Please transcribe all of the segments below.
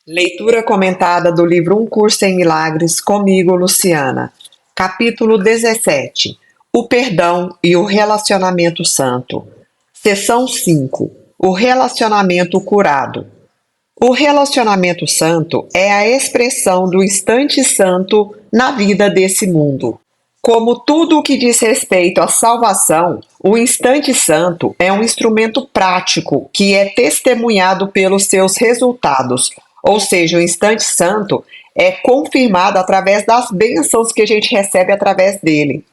Leitura comentada do livro Um Curso em Milagres, comigo, Luciana. Capítulo 17. O perdão e o relacionamento santo. Seção 5. O relacionamento curado. O relacionamento santo é a expressão do instante santo na vida desse mundo. Como tudo o que diz respeito à salvação, o instante santo é um instrumento prático que é testemunhado pelos seus resultados. Ou seja, o instante santo é confirmado através das bênçãos que a gente recebe através dele.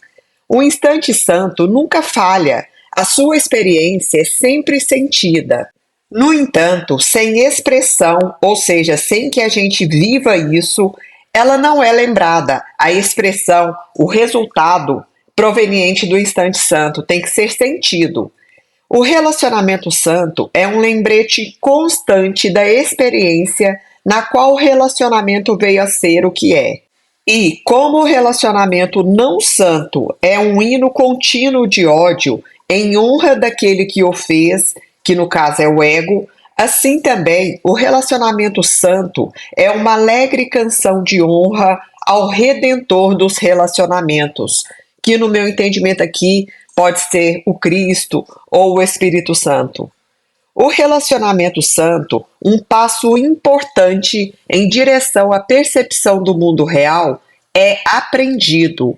O instante santo nunca falha, a sua experiência é sempre sentida. No entanto, sem expressão, ou seja, sem que a gente viva isso, ela não é lembrada. A expressão, o resultado proveniente do instante santo tem que ser sentido. O relacionamento santo é um lembrete constante da experiência na qual o relacionamento veio a ser o que é. E como o relacionamento não santo é um hino contínuo de ódio em honra daquele que o fez, que no caso é o ego, assim também o relacionamento santo é uma alegre canção de honra ao Redentor dos relacionamentos, que no meu entendimento aqui pode ser o Cristo ou o Espírito Santo. O relacionamento santo, um passo importante em direção à percepção do mundo real, é aprendido.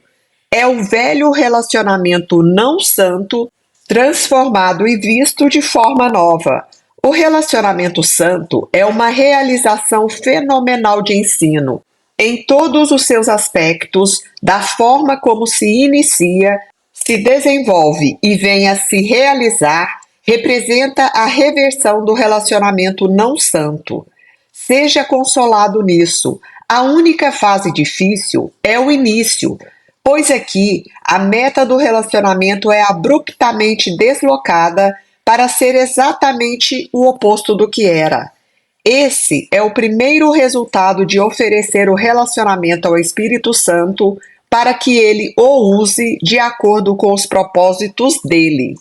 É o velho relacionamento não santo transformado e visto de forma nova. O relacionamento santo é uma realização fenomenal de ensino, em todos os seus aspectos, da forma como se inicia, se desenvolve e vem a se realizar, representa a reversão do relacionamento não santo. Seja consolado nisso. A única fase difícil é o início, pois aqui a meta do relacionamento é abruptamente deslocada para ser exatamente o oposto do que era. Esse é o primeiro resultado de oferecer o relacionamento ao Espírito Santo para que ele o use de acordo com os propósitos dele.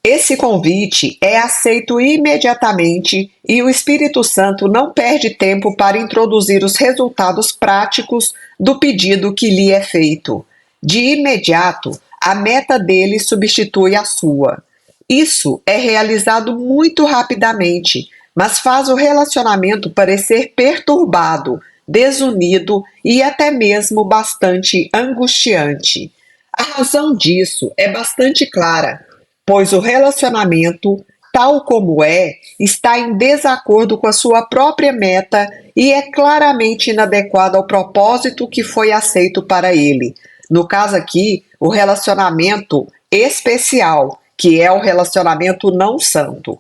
Esse convite é aceito imediatamente e o Espírito Santo não perde tempo para introduzir os resultados práticos do pedido que lhe é feito. De imediato, a meta dele substitui a sua. Isso é realizado muito rapidamente, mas faz o relacionamento parecer perturbado, desunido e até mesmo bastante angustiante. A razão disso é bastante clara, pois o relacionamento, tal como é, está em desacordo com a sua própria meta e é claramente inadequado ao propósito que foi aceito para ele. No caso aqui, o relacionamento especial, que é o relacionamento não santo.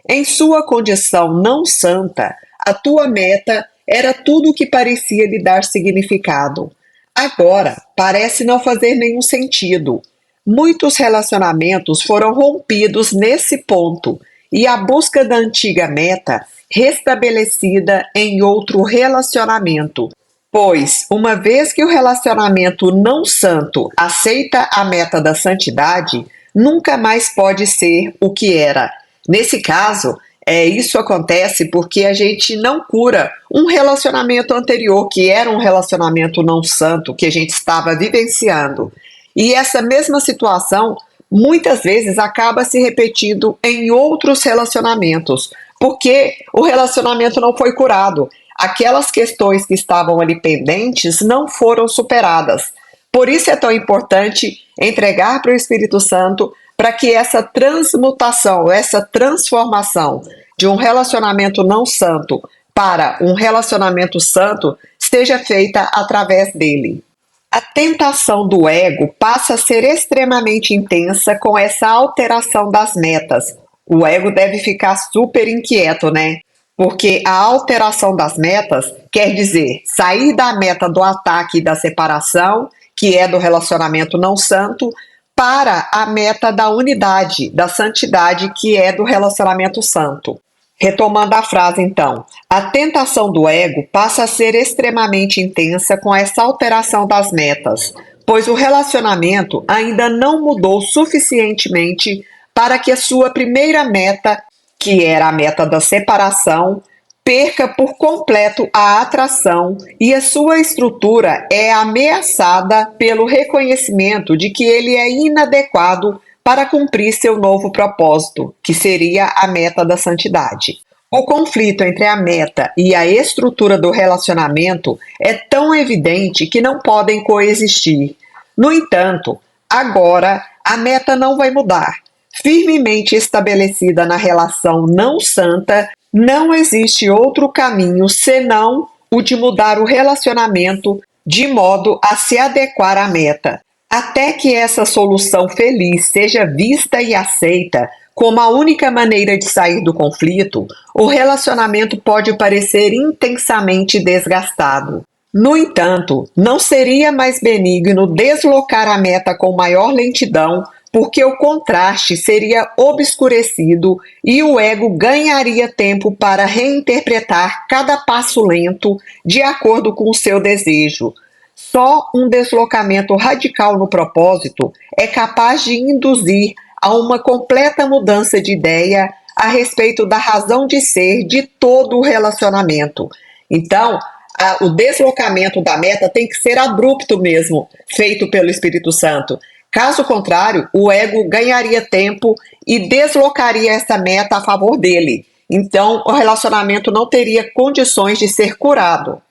Em sua condição não santa, a tua meta era tudo o que parecia lhe dar significado. Agora, parece não fazer nenhum sentido. Muitos relacionamentos foram rompidos nesse ponto e a busca da antiga meta restabelecida em outro relacionamento. Pois, uma vez que o relacionamento não santo aceita a meta da santidade, nunca mais pode ser o que era. Nesse caso, isso acontece porque a gente não cura um relacionamento anterior, que era um relacionamento não santo, que a gente estava vivenciando. E essa mesma situação, muitas vezes, acaba se repetindo em outros relacionamentos, porque o relacionamento não foi curado. Aquelas questões que estavam ali pendentes não foram superadas. Por isso é tão importante entregar para o Espírito Santo para que essa transmutação, essa transformação de um relacionamento não santo para um relacionamento santo seja feita através dele. A tentação do ego passa a ser extremamente intensa com essa alteração das metas. O ego deve ficar super inquieto, né? Porque a alteração das metas quer dizer sair da meta do ataque e da separação, que é do relacionamento não santo, para a meta da unidade, da santidade, que é do relacionamento santo. Retomando a frase, então, a tentação do ego passa a ser extremamente intensa com essa alteração das metas, pois o relacionamento ainda não mudou suficientemente para que a sua primeira meta, que era a meta da separação, perca por completo a atração e a sua estrutura é ameaçada pelo reconhecimento de que ele é inadequado para cumprir seu novo propósito, que seria a meta da santidade. O conflito entre a meta e a estrutura do relacionamento é tão evidente que não podem coexistir. No entanto, agora a meta não vai mudar. Firmemente estabelecida na relação não santa, não existe outro caminho senão o de mudar o relacionamento de modo a se adequar à meta. Até que essa solução feliz seja vista e aceita como a única maneira de sair do conflito, o relacionamento pode parecer intensamente desgastado. No entanto, não seria mais benigno deslocar a meta com maior lentidão, porque o contraste seria obscurecido e o ego ganharia tempo para reinterpretar cada passo lento de acordo com o seu desejo. Só um deslocamento radical no propósito é capaz de induzir a uma completa mudança de ideia a respeito da razão de ser de todo o relacionamento. Então, o deslocamento da meta tem que ser abrupto mesmo, feito pelo Espírito Santo. Caso contrário, o ego ganharia tempo e deslocaria essa meta a favor dele. Então, o relacionamento não teria condições de ser curado.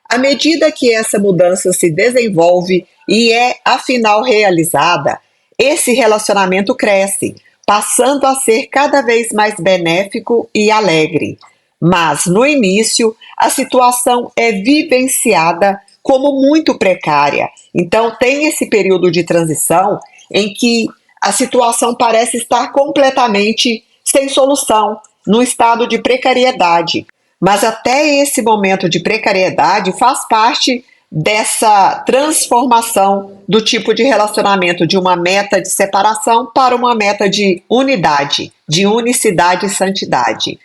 À medida que essa mudança se desenvolve e é, afinal, realizada, esse relacionamento cresce, passando a ser cada vez mais benéfico e alegre. Mas, no início, a situação é vivenciada como muito precária. Então, tem esse período de transição em que a situação parece estar completamente sem solução, num estado de precariedade. Mas até esse momento de precariedade faz parte dessa transformação do tipo de relacionamento de uma meta de separação para uma meta de unidade, de unicidade e santidade.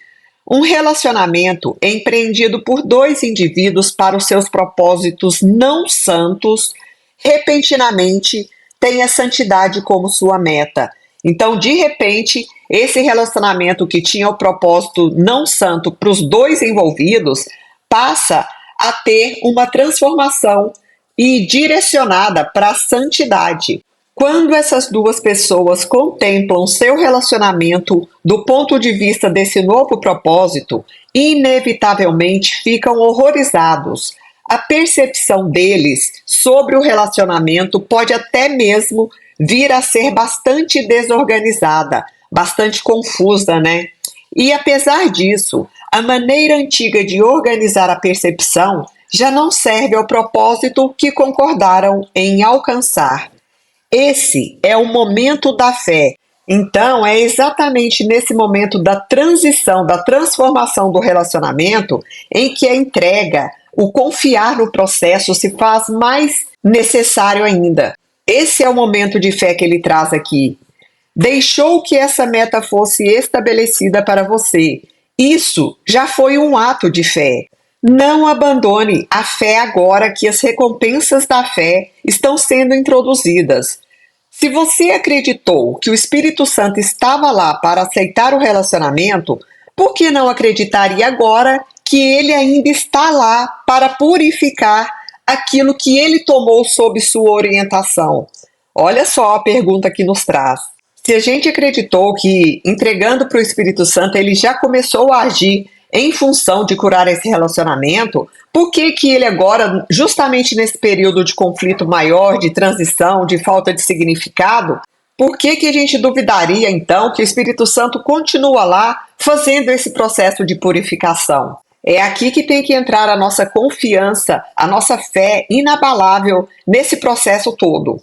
Um relacionamento empreendido por dois indivíduos para os seus propósitos não santos, repentinamente tem a santidade como sua meta. Então, de repente, esse relacionamento que tinha o propósito não santo para os dois envolvidos passa a ter uma transformação e direcionada para a santidade. Quando essas duas pessoas contemplam seu relacionamento do ponto de vista desse novo propósito, inevitavelmente ficam horrorizados. A percepção deles sobre o relacionamento pode até mesmo vir a ser bastante desorganizada, bastante confusa, né? E apesar disso, a maneira antiga de organizar a percepção já não serve ao propósito que concordaram em alcançar. Esse é o momento da fé. Então, é exatamente nesse momento da transição, da transformação do relacionamento, em que a entrega, o confiar no processo se faz mais necessário ainda. Esse é o momento de fé que ele traz aqui. Deixou que essa meta fosse estabelecida para você. Isso já foi um ato de fé. Não abandone a fé agora que as recompensas da fé estão sendo introduzidas. Se você acreditou que o Espírito Santo estava lá para aceitar o relacionamento, por que não acreditaria agora que ele ainda está lá para purificar aquilo que ele tomou sob sua orientação? Olha só a pergunta que nos traz. Se a gente acreditou que, entregando para o Espírito Santo, ele já começou a agir em função de curar esse relacionamento, por que ele agora, justamente nesse período de conflito maior, de transição, de falta de significado, por que a gente duvidaria, então, que o Espírito Santo continua lá fazendo esse processo de purificação? É aqui que tem que entrar a nossa confiança, a nossa fé inabalável nesse processo todo.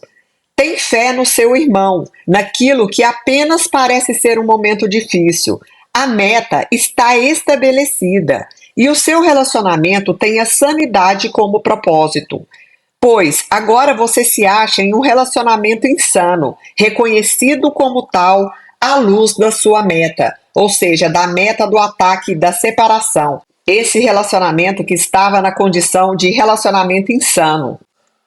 Tem fé no seu irmão, naquilo que apenas parece ser um momento difícil. A meta está estabelecida e o seu relacionamento tem a sanidade como propósito. Pois agora você se acha em um relacionamento insano, reconhecido como tal à luz da sua meta, ou seja, da meta do ataque da separação. Esse relacionamento que estava na condição de relacionamento insano.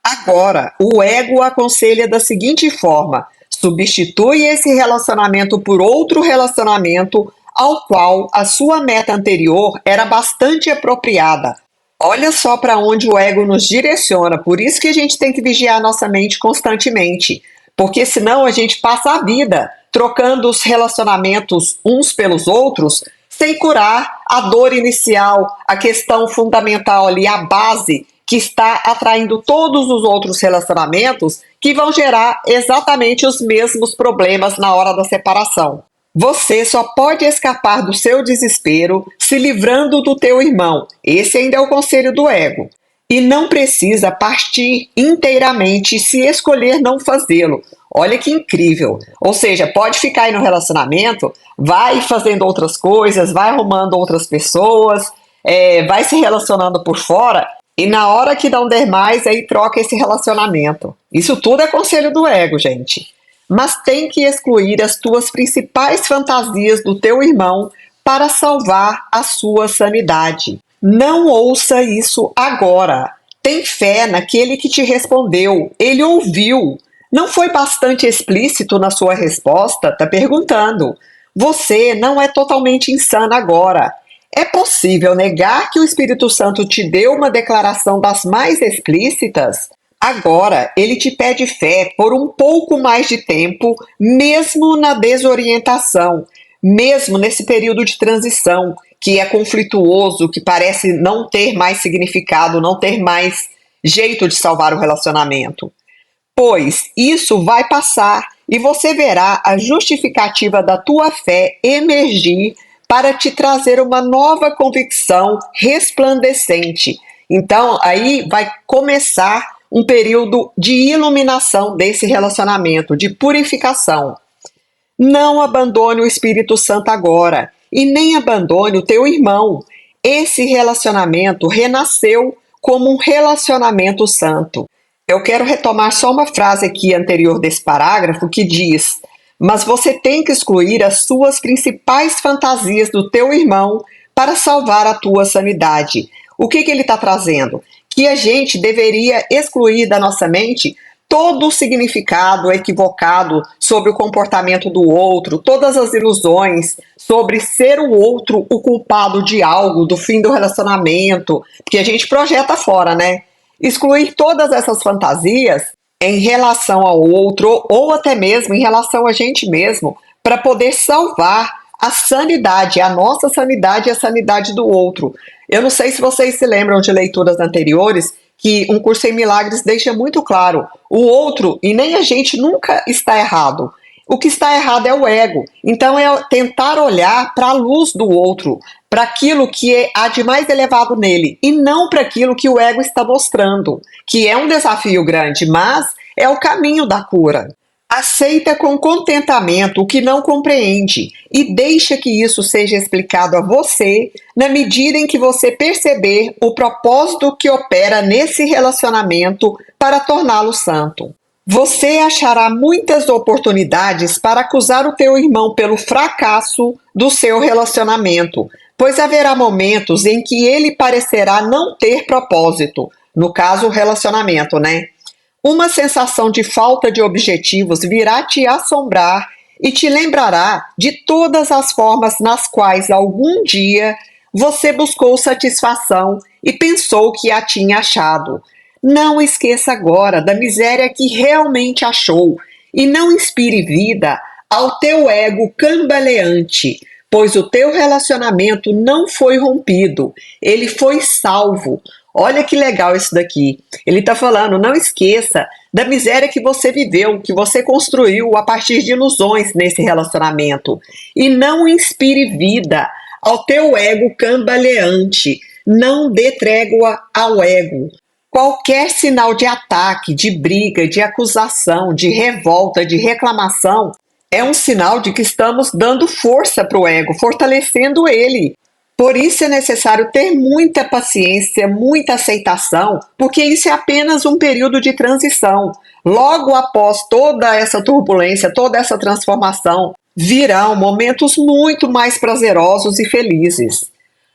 Agora, o ego aconselha da seguinte forma: substitui esse relacionamento por outro relacionamento ao qual a sua meta anterior era bastante apropriada. Olha só para onde o ego nos direciona, por isso que a gente tem que vigiar nossa mente constantemente, porque senão a gente passa a vida trocando os relacionamentos uns pelos outros, sem curar a dor inicial, a questão fundamental ali, a base que está atraindo todos os outros relacionamentos que vão gerar exatamente os mesmos problemas na hora da separação. Você só pode escapar do seu desespero se livrando do teu irmão. Esse ainda é o conselho do ego. E não precisa partir inteiramente se escolher não fazê-lo. Olha que incrível. Ou seja, pode ficar aí no relacionamento, vai fazendo outras coisas, vai arrumando outras pessoas, vai se relacionando por fora, e na hora que não der mais, aí troca esse relacionamento. Isso tudo é conselho do ego, gente. Mas tem que excluir as tuas principais fantasias do teu irmão para salvar a sua sanidade. Não ouça isso agora. Tem fé naquele que te respondeu. Ele ouviu. Não foi bastante explícito na sua resposta? Tá perguntando. Você não é totalmente insana agora. É possível negar que o Espírito Santo te deu uma declaração das mais explícitas? Agora, ele te pede fé por um pouco mais de tempo, mesmo na desorientação, mesmo nesse período de transição, que é conflituoso, que parece não ter mais significado, não ter mais jeito de salvar o relacionamento. Pois isso vai passar e você verá a justificativa da tua fé emergir para te trazer uma nova convicção resplandecente. Então, aí vai começar um período de iluminação desse relacionamento, de purificação. Não abandone o Espírito Santo agora e nem abandone o teu irmão. Esse relacionamento renasceu como um relacionamento santo. Eu quero retomar só uma frase aqui anterior desse parágrafo que diz: mas você tem que excluir as suas principais fantasias do teu irmão para salvar a tua sanidade. O que ele está trazendo? Que a gente deveria excluir da nossa mente todo o significado equivocado sobre o comportamento do outro, todas as ilusões sobre ser o outro o culpado de algo, do fim do relacionamento, porque a gente projeta fora, né? Excluir todas essas fantasias em relação ao outro ou até mesmo em relação a gente mesmo, para poder salvar a sanidade, a nossa sanidade e a sanidade do outro. Eu não sei se vocês se lembram de leituras anteriores que Um Curso em Milagres deixa muito claro, o outro e nem a gente nunca está errado. O que está errado é o ego. Então é tentar olhar para a luz do outro, para aquilo que há de mais elevado nele, e não para aquilo que o ego está mostrando, que é um desafio grande, mas é o caminho da cura. Aceita com contentamento o que não compreende e deixa que isso seja explicado a você na medida em que você perceber o propósito que opera nesse relacionamento para torná-lo santo. Você achará muitas oportunidades para acusar o teu irmão pelo fracasso do seu relacionamento, pois haverá momentos em que ele parecerá não ter propósito, no caso o relacionamento, né? Uma sensação de falta de objetivos virá te assombrar e te lembrará de todas as formas nas quais algum dia você buscou satisfação e pensou que a tinha achado. Não esqueça agora da miséria que realmente achou e não inspire vida ao teu ego cambaleante, pois o teu relacionamento não foi rompido, ele foi salvo. Olha que legal isso daqui. Ele está falando, não esqueça da miséria que você viveu, que você construiu a partir de ilusões nesse relacionamento. E não inspire vida ao teu ego cambaleante. Não dê trégua ao ego. Qualquer sinal de ataque, de briga, de acusação, de revolta, de reclamação, é um sinal de que estamos dando força para o ego, fortalecendo ele. Por isso é necessário ter muita paciência, muita aceitação, porque isso é apenas um período de transição. Logo após toda essa turbulência, toda essa transformação, virão momentos muito mais prazerosos e felizes.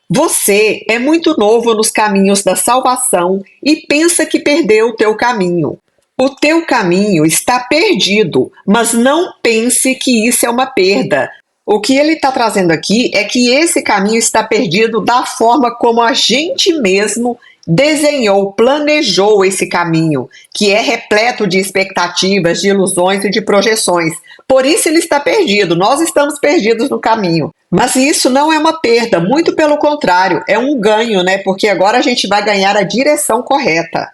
Você é muito novo nos caminhos da salvação e pensa que perdeu o teu caminho. O teu caminho está perdido, mas não pense que isso é uma perda. O que ele está trazendo aqui é que esse caminho está perdido da forma como a gente mesmo desenhou, planejou esse caminho, que é repleto de expectativas, de ilusões e de projeções. Por isso ele está perdido, nós estamos perdidos no caminho. Mas isso não é uma perda, muito pelo contrário, é um ganho, né? Porque agora a gente vai ganhar a direção correta.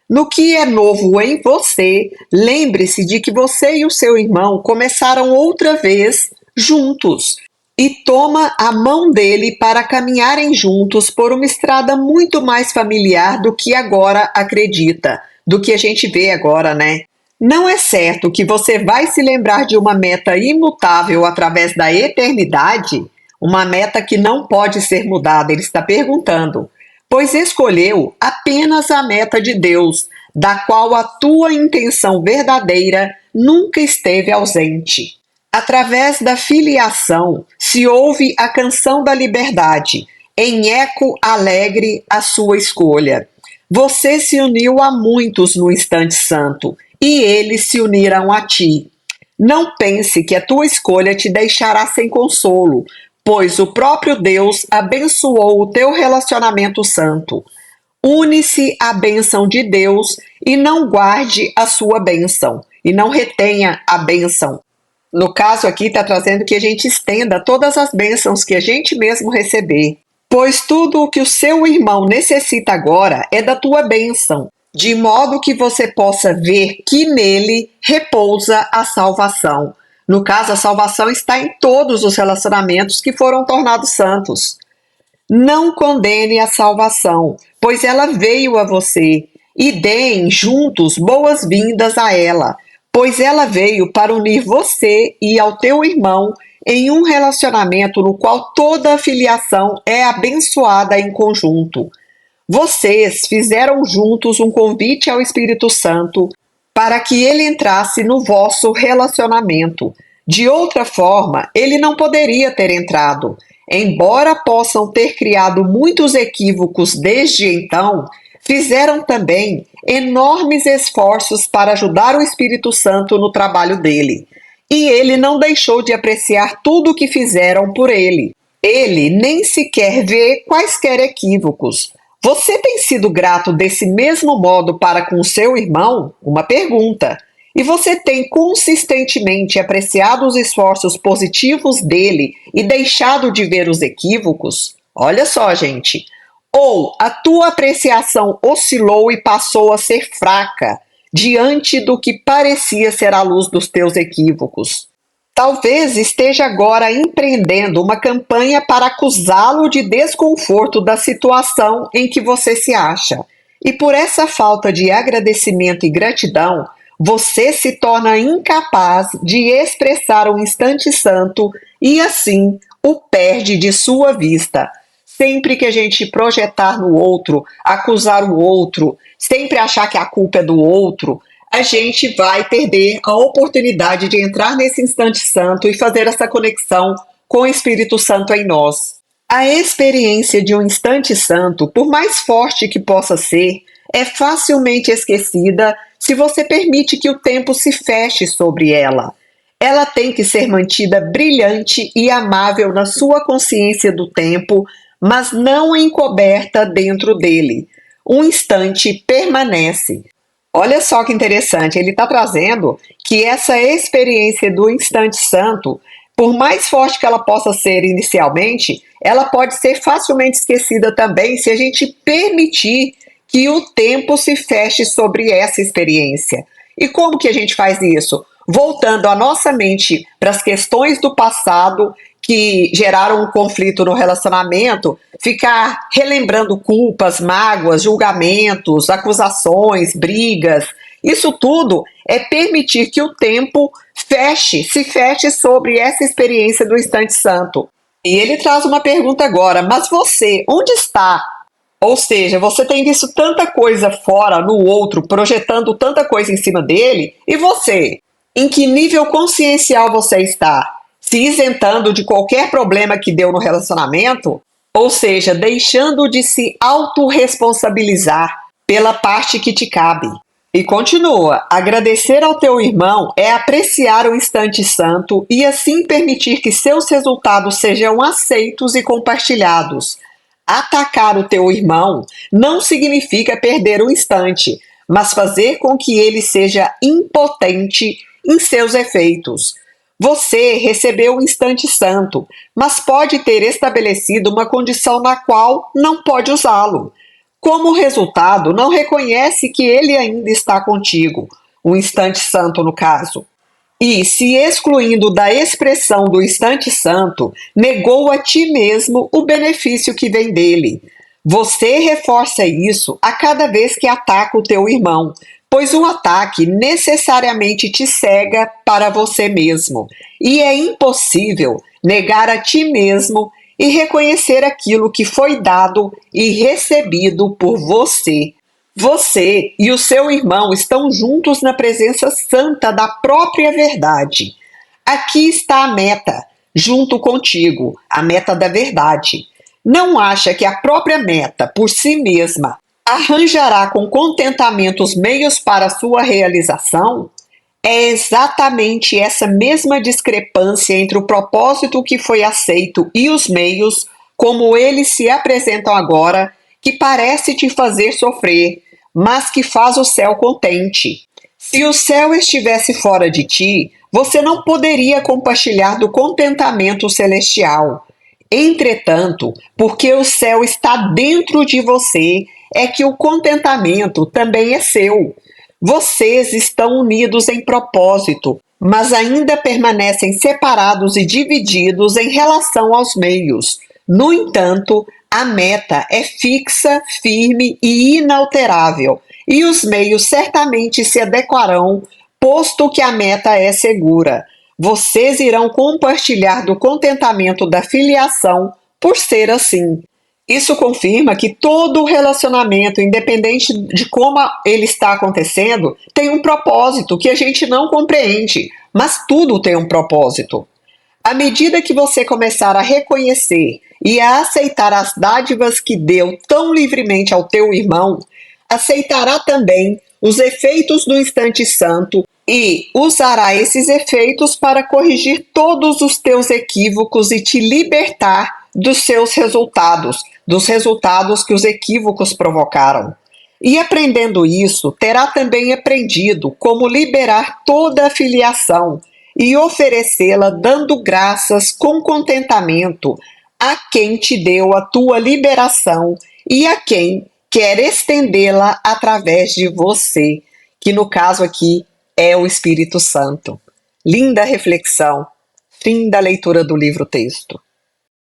No que é novo em você, lembre-se de que você e o seu irmão começaram outra vez juntos e toma a mão dele para caminharem juntos por uma estrada muito mais familiar do que agora acredita, do que a gente vê agora, né? Não é certo que você vai se lembrar de uma meta imutável através da eternidade? Uma meta que não pode ser mudada, ele está perguntando, pois escolheu apenas a meta de Deus, da qual a tua intenção verdadeira nunca esteve ausente. Através da filiação se ouve a canção da liberdade, em eco alegre a sua escolha. Você se uniu a muitos no instante santo, e eles se uniram a ti. Não pense que a tua escolha te deixará sem consolo, pois o próprio Deus abençoou o teu relacionamento santo. Une-se à bênção de Deus e não guarde a sua bênção, e não retenha a bênção. No caso aqui está trazendo que a gente estenda todas as bênçãos que a gente mesmo receber, pois tudo o que o seu irmão necessita agora é da tua bênção, de modo que você possa ver que nele repousa a salvação. No caso, a salvação está em todos os relacionamentos que foram tornados santos. Não condene a salvação, pois ela veio a você, e deem juntos boas-vindas a ela, pois ela veio para unir você e ao teu irmão em um relacionamento no qual toda a filiação é abençoada em conjunto. Vocês fizeram juntos um convite ao Espírito Santo para que ele entrasse no vosso relacionamento. De outra forma, ele não poderia ter entrado. Embora possam ter criado muitos equívocos desde então, fizeram também enormes esforços para ajudar o Espírito Santo no trabalho dele. E ele não deixou de apreciar tudo o que fizeram por ele. Ele nem sequer vê quaisquer equívocos. Você tem sido grato desse mesmo modo para com seu irmão? Uma pergunta. E você tem consistentemente apreciado os esforços positivos dele e deixado de ver os equívocos? Olha só, gente. Ou a tua apreciação oscilou e passou a ser fraca diante do que parecia ser a luz dos teus equívocos. Talvez esteja agora empreendendo uma campanha para acusá-lo de desconforto da situação em que você se acha. E por essa falta de agradecimento e gratidão, você se torna incapaz de expressar o instante santo e assim o perde de sua vista. Sempre que a gente projetar no outro, acusar o outro, sempre achar que a culpa é do outro, a gente vai perder a oportunidade de entrar nesse instante santo e fazer essa conexão com o Espírito Santo em nós. A experiência de um instante santo, por mais forte que possa ser, é facilmente esquecida se você permite que o tempo se feche sobre ela. Ela tem que ser mantida brilhante e amável na sua consciência do tempo, mas não encoberta dentro dele. Um instante permanece. Olha só que interessante, ele está trazendo que essa experiência do instante santo, por mais forte que ela possa ser inicialmente, ela pode ser facilmente esquecida também se a gente permitir que o tempo se feche sobre essa experiência. E como que a gente faz isso? Voltando a nossa mente para as questões do passado que geraram um conflito no relacionamento, ficar relembrando culpas, mágoas, julgamentos, acusações, brigas. Isso tudo é permitir que o tempo se feche sobre essa experiência do instante santo. E ele traz uma pergunta agora, mas você, onde está? Ou seja, você tem visto tanta coisa fora no outro, projetando tanta coisa em cima dele, e você? Em que nível consciencial você está? Se isentando de qualquer problema que deu no relacionamento? Ou seja, deixando de se autorresponsabilizar pela parte que te cabe. E continua: agradecer ao teu irmão é apreciar o instante santo e assim permitir que seus resultados sejam aceitos e compartilhados. Atacar o teu irmão não significa perder o instante, mas fazer com que ele seja impotente em seus efeitos. Você recebeu o instante santo, mas pode ter estabelecido uma condição na qual não pode usá-lo. Como resultado, não reconhece que ele ainda está contigo, o instante santo no caso. E, se excluindo da expressão do instante santo, negou a ti mesmo o benefício que vem dele. Você reforça isso a cada vez que ataca o teu irmão, pois o ataque necessariamente te cega para você mesmo, e é impossível negar a ti mesmo e reconhecer aquilo que foi dado e recebido por você. Você e o seu irmão estão juntos na presença santa da própria verdade. Aqui está a meta, junto contigo, a meta da verdade. Não acha que a própria meta, por si mesma, arranjará com contentamento os meios para sua realização? É exatamente essa mesma discrepância entre o propósito que foi aceito e os meios, como eles se apresentam agora, que parece te fazer sofrer, mas que faz o céu contente. Se o céu estivesse fora de ti, você não poderia compartilhar do contentamento celestial. Entretanto, porque o céu está dentro de você, é que o contentamento também é seu. Vocês estão unidos em propósito, mas ainda permanecem separados e divididos em relação aos meios. No entanto, a meta é fixa, firme e inalterável, e os meios certamente se adequarão, posto que a meta é segura. Vocês irão compartilhar do contentamento da filiação por ser assim. Isso confirma que todo relacionamento, independente de como ele está acontecendo, tem um propósito que a gente não compreende, mas tudo tem um propósito. À medida que você começar a reconhecer e a aceitar as dádivas que deu tão livremente ao teu irmão, aceitará também os efeitos do instante santo e usará esses efeitos para corrigir todos os teus equívocos e te libertar dos seus resultados, dos resultados que os equívocos provocaram. E aprendendo isso, terá também aprendido como liberar toda a filiação e oferecê-la dando graças com contentamento a quem te deu a tua liberação e a quem quer estendê-la através de você, que no caso aqui é o Espírito Santo. Linda reflexão. Fim da leitura do livro-texto.